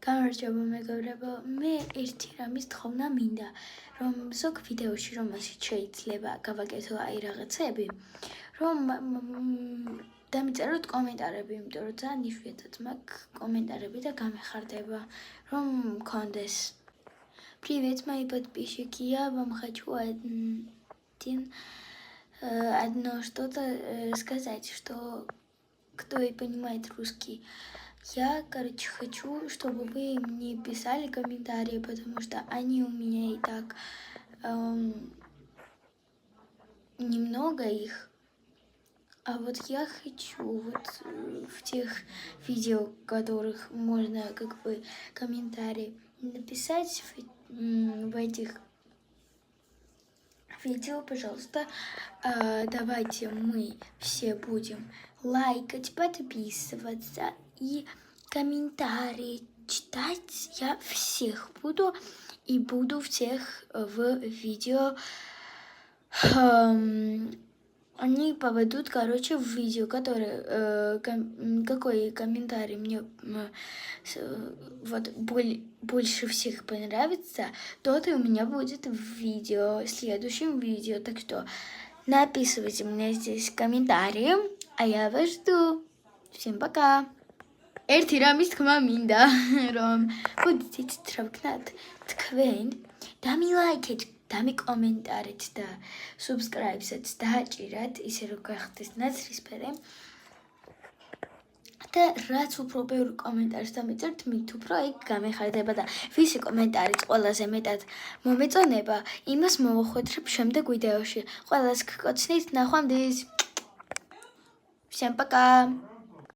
გამარჯობა მეგობრებო, მე ერთი რამის თხოვნა მინდა, რომ ზოგ ვიდეოში, რომელშიც შეიძლება გავაკეთო აი რაღაცები, რომ დამიწეროთ კომენტარები, იმიტომ რომ ძალიან იშვიათად მაქვს კომენტარები და გამეხარდება, რომ მქონდეს. Привет, мои подписчики, я вам хочу одно что-то сказать, что кто и понимает русский. Я, хочу, чтобы вы мне писали комментарии, потому что они у меня и так немного их. А вот я хочу в тех видео, в которых можно комментарии написать в этих видео, пожалуйста, давайте мы все будем лайкать, подписываться и комментарии читать. Я всех буду и буду всех в видео. Они попадут, в видео, которое какой комментарий мне больше всех понравится, тот и у меня будет в видео, в следующем видео. Так что написывайте мне здесь комментарии, а я вас жду. Всем пока! ერთი რამის თქმა მინდა, რომ მოდით თრავკნათ თქვენ დამილაიქეთ, დამიკომენტარეთ და subscribe-საც დააჭირათ, ისე რომ გახდეს ნაცრისფერი. და რაც უფრო ბევრი კომენტარს დამიწერთ, მით უფრო იქ გამეხარდება და ვისი კომენტარიც ყველაზე მეტად მომეწონება, იმას მოვახვედრებ შემდეგ ვიდეოში. ყველას გკოცნით, ნახვამდის. Всем пока!